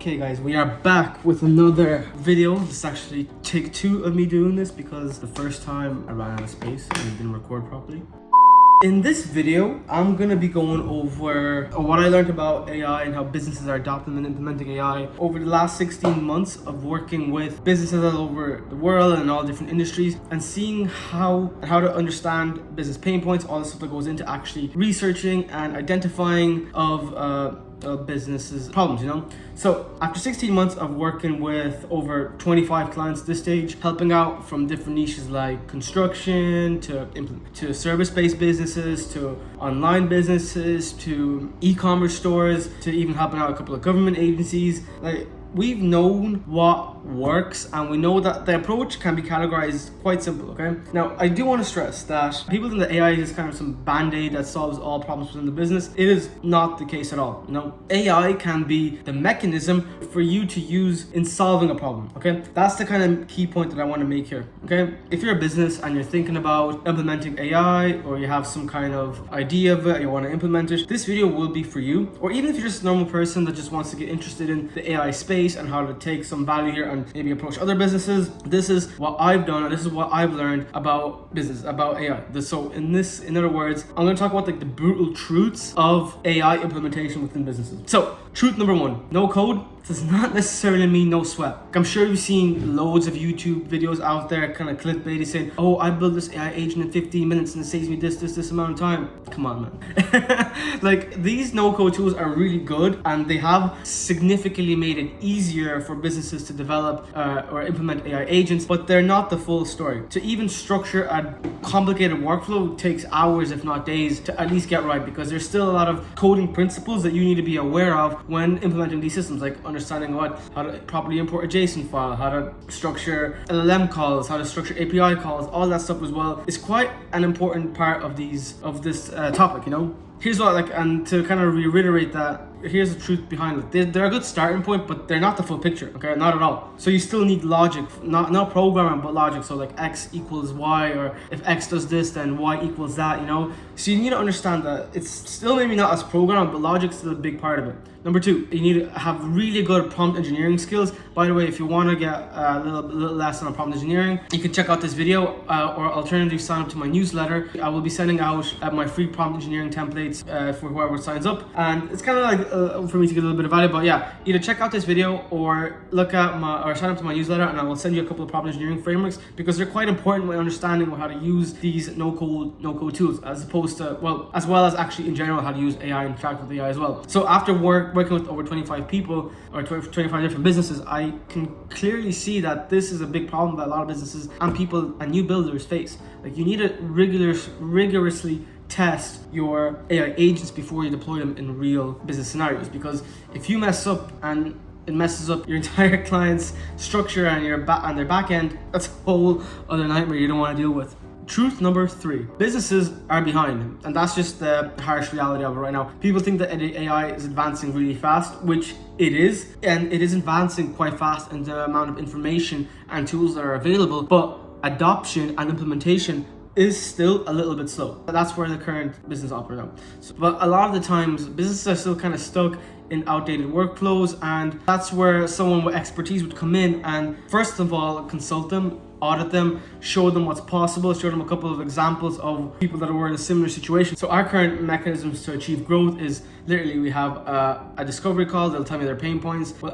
Okay guys, we are back with another video. This is actually take 2 of me doing this because the first time I ran out of space and it didn't record properly. In this video, I'm gonna be going over what I learned about AI and how businesses are adopting and implementing AI over the last 16 months of working with businesses all over the world and all different industries, and seeing how to understand business pain points, all the stuff that goes into actually researching and identifying of businesses problems, you know. So after 16 months of working with over 25 clients at this stage, helping out from different niches like construction to service-based businesses, to online businesses, to e-commerce stores, to even helping out a couple of government agencies, like we've known what works, and we know that the approach can be categorized quite simple. Okay, now I do want to stress that people think that AI is kind of some band-aid that solves all problems within the business. It is not the case at all. You know, AI can be the mechanism for you to use in solving a problem. Okay, that's the kind of key point that I want to make here. Okay, if you're a business and you're thinking about implementing AI, or you have some kind of idea of it, you want to implement it, this video will be for you. Or even if you're just a normal person that just wants to get interested in the AI space and how to take some value here and maybe approach other businesses, this is what I've done and this is what I've learned about business, about AI. So in other words, I'm going to talk about like the brutal truths of AI implementation within businesses. So truth number 1, no code does not necessarily mean no sweat. I'm sure you've seen loads of YouTube videos out there, kind of clickbaity, saying, oh, I built this AI agent in 15 minutes and it saves me this amount of time. Come on, man. Like, these no-code tools are really good, and they have significantly made it easier for businesses to develop or implement AI agents, but they're not the full story. To even structure a complicated workflow takes hours, if not days, to at least get right, because there's still a lot of coding principles that you need to be aware of when implementing these systems, like understanding how to properly import a JSON file, how to structure LLM calls, how to structure API calls, all that stuff as well is quite an important part of this topic, you know. Here's what, and to kind of reiterate that, here's the truth behind it. They're a good starting point, but they're not the full picture, okay? Not at all. So you still need logic, not programming, but logic. So like X equals Y, or if X does this, then Y equals that, you know? So you need to understand that it's still maybe not as programmed, but logic's still a big part of it. Number 2, you need to have really good prompt engineering skills. By the way, if you want to get a little lesson on prompt engineering, you can check out this video, or alternatively sign up to my newsletter. I will be sending out my free prompt engineering templates for whoever signs up, and it's kind of like for me to get a little bit of value. But yeah, either check out this video or sign up to my newsletter, and I will send you a couple of prompt engineering frameworks, because they're quite important when understanding how to use these no-code tools, as opposed to, as well as actually in general how to use AI and interact with AI as well. So after working with over 25 people or 25 different businesses, I can clearly see that this is a big problem that a lot of businesses and people and new builders face. Like, you need to rigorously test your AI agents before you deploy them in real business scenarios, because if you mess up and it messes up your entire client's structure and their back end, that's a whole other nightmare you don't want to deal with. Truth number 3, businesses are behind, and that's just the harsh reality of it right now. People think that AI is advancing really fast, which it is, and it is advancing quite fast in the amount of information and tools that are available, but adoption and implementation is still a little bit slow. That's where the current business operates now. But a lot of the times, businesses are still kind of stuck in outdated workflows, and that's where someone with expertise would come in and first of all consult them, audit them, show them what's possible, show them a couple of examples of people that were in a similar situation. So our current mechanisms to achieve growth is literally we have a discovery call. They'll tell me their pain points. We'll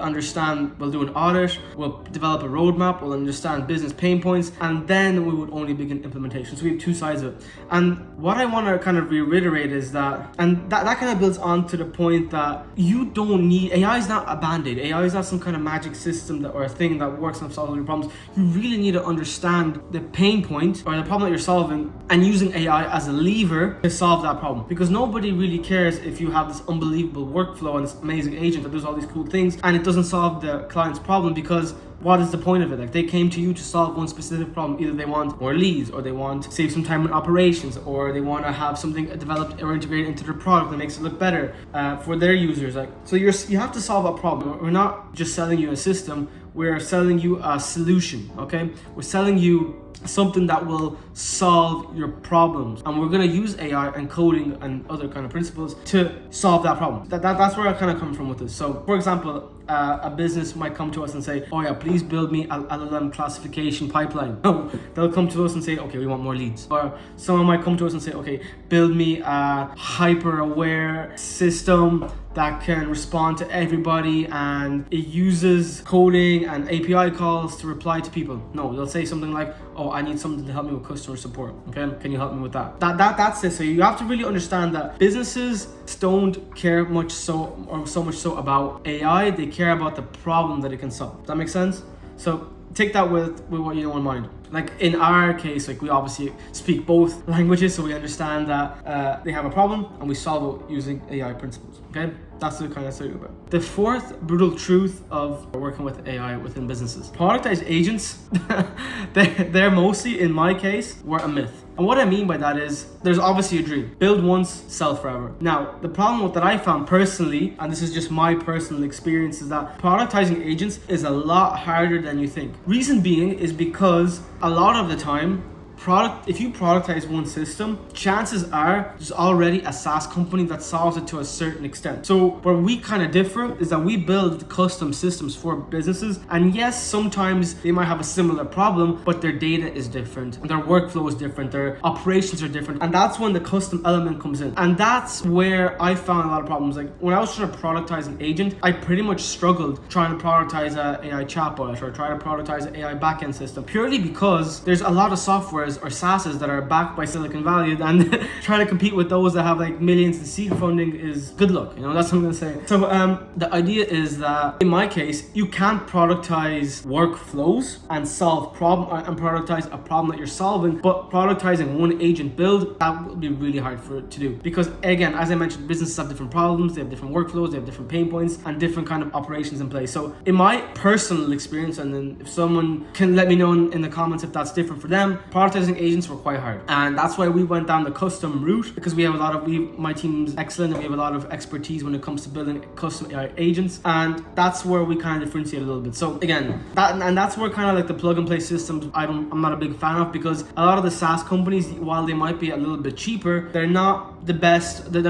do an audit. We'll develop a roadmap. We'll understand business pain points, and then we would only begin implementation. So we have 2 sides of it. And what I want to kind of reiterate is that, and that kind of builds on to the point that you don't need, AI is not a band-aid. AI is not some kind of magic system or a thing that works on solving your problems. You really need to understand the pain point or the problem that you're solving, and using AI as a lever to solve that problem. Because nobody really cares if you have this unbelievable workflow and this amazing agent that does all these cool things and it doesn't solve the client's problem, because what is the point of it? Like, they came to you to solve one specific problem. Either they want more leads, or they want to save some time in operations, or they want to have something developed or integrated into their product that makes it look better for their users. Like, so you have to solve a problem. We're not just selling you a system, we're selling you a solution, okay? We're selling you something that will solve your problems. And we're gonna use AI and coding and other kind of principles to solve that problem. That's where I kind of come from with this. So for example, a business might come to us and say, oh yeah, please build me a LLM classification pipeline. No, they'll come to us and say, okay, we want more leads. Or someone might come to us and say, okay, build me a hyper aware system that can respond to everybody and it uses coding and API calls to reply to people. No, they'll say something like, oh, I need something to help me with customer support. Okay, can you help me with that? That's it. So you have to really understand that businesses don't care so much so about AI. They care about the problem that it can solve. Does that make sense? So take that with what you know in mind. Like in our case, like we obviously speak both languages, so we understand that they have a problem and we solve it using AI principles. Okay, that's the kind of thing about it. The fourth brutal truth of working with AI within businesses: productized agents, they're mostly, in my case, were a myth. And what I mean by that is, there's obviously a dream. Build once, sell forever. Now, the problem that I found personally, and this is just my personal experience, is that productizing agents is a lot harder than you think. Reason being is because a lot of the time, if you productize one system, chances are there's already a SaaS company that solves it to a certain extent. So where we kind of differ is that we build custom systems for businesses, and yes, sometimes they might have a similar problem, but their data is different, and their workflow is different, their operations are different, and that's when the custom element comes in. And that's where I found a lot of problems. Like when I was trying to productize an agent, I pretty much struggled trying to productize an AI chatbot or try to productize an AI backend system, purely because there's a lot of softwares or SaaSes that are backed by Silicon Valley, and trying to compete with those that have like millions in seed funding is good luck. That's what I'm gonna say. So the idea is that in my case, you can't productize workflows and solve and productize a problem that you're solving, but productizing one agent build, that will be really hard for it to do, because again, as I mentioned, businesses have different problems, they have different workflows, they have different pain points and different kind of operations in place. So in my personal experience, and then if someone can let me know in the comments if that's different for them, productizing agents were quite hard, and that's why we went down the custom route, because we have my team's excellent and we have a lot of expertise when it comes to building custom AI agents, and that's where we kind of differentiate a little bit. So again, that's where kind of like the plug and play systems I'm not a big fan of, because a lot of the SaaS companies, while they might be a little bit cheaper, they're not the best. They're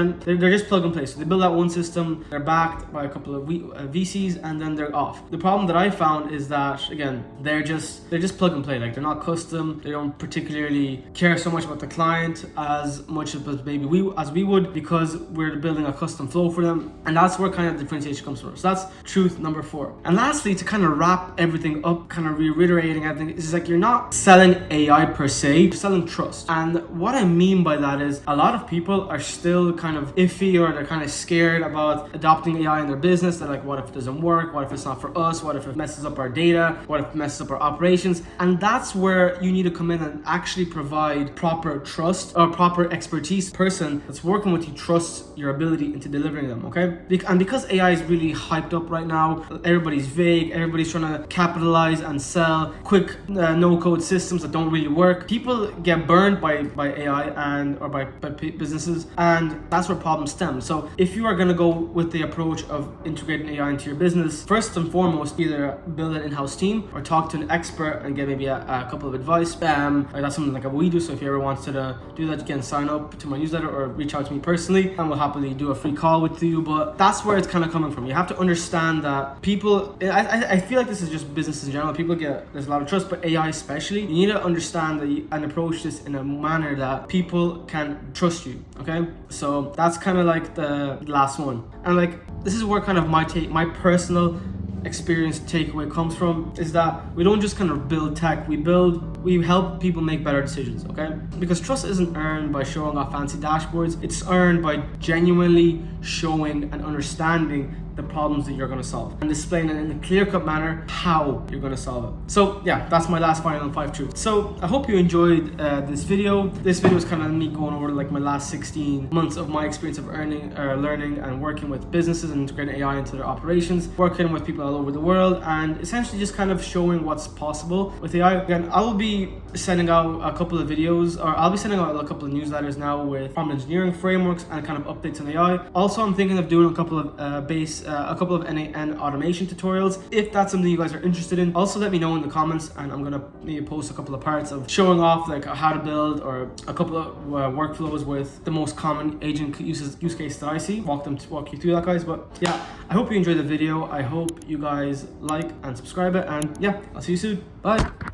just plug and play. So they build out one system, they're backed by a couple of VCs, and then they're off. The problem that I found is that again, they're just plug and play. Like they're not custom. They don't particularly care so much about the client as much as maybe we would, because we're building a custom flow for them, and that's where kind of differentiation comes from. So that's truth number 4. And lastly, to kind of wrap everything up, kind of reiterating everything, is like you're not selling AI per se, you're selling trust. And what I mean by that is a lot of people are still kind of iffy, or they're kind of scared about adopting AI in their business. They're like, what if it doesn't work? What if it's not for us? What if it messes up our data? What if it messes up our operations? And that's where you need to come in and actually provide proper trust or proper expertise. Person that's working with you trusts your ability into delivering them, okay? And because AI is really hyped up right now, everybody's vague, everybody's trying to capitalize and sell quick no-code systems that don't really work. People get burned by AI or by businesses, and that's where problems stem. So if you are going to go with the approach of integrating AI into your business, first and foremost, either build an in-house team or talk to an expert and get maybe a couple of advice. That's something like we do. So if you ever want to do that, you can sign up to my newsletter or reach out to me personally, and we'll happily do a free call with you. But that's where it's kind of coming from. You have to understand that people, I feel like this is just business in general. There's a lot of trust, but AI especially, you need to understand and approach this in a manner that people can trust you. Okay, so that's kind of like the last one. And like this is where kind of my personal experience takeaway comes from, is that we don't just kind of build tech, we help people make better decisions, okay? Because trust isn't earned by showing off fancy dashboards, it's earned by genuinely showing and understanding the problems that you're going to solve and displaying it in a clear-cut manner how you're going to solve it. So yeah, that's my last final 5 truths. So I hope you enjoyed this video. This video is kind of me going over like my last 16 months of my experience of learning and working with businesses and integrating AI into their operations, working with people all over the world, and essentially just kind of showing what's possible with AI. Again, I will be sending out a couple of videos, or I'll be sending out a couple of newsletters now with prompt engineering frameworks and kind of updates on AI. Also, I'm thinking of doing a couple of base a couple of NaN automation tutorials. If that's something you guys are interested in, also let me know in the comments, and I'm gonna maybe post a couple of parts of showing off like how to build, or a couple of workflows with the most common agent use case that I see. Walk you through that, guys. But yeah, I hope you enjoyed the video. I hope you guys like and subscribe it, and yeah, I'll see you soon. Bye.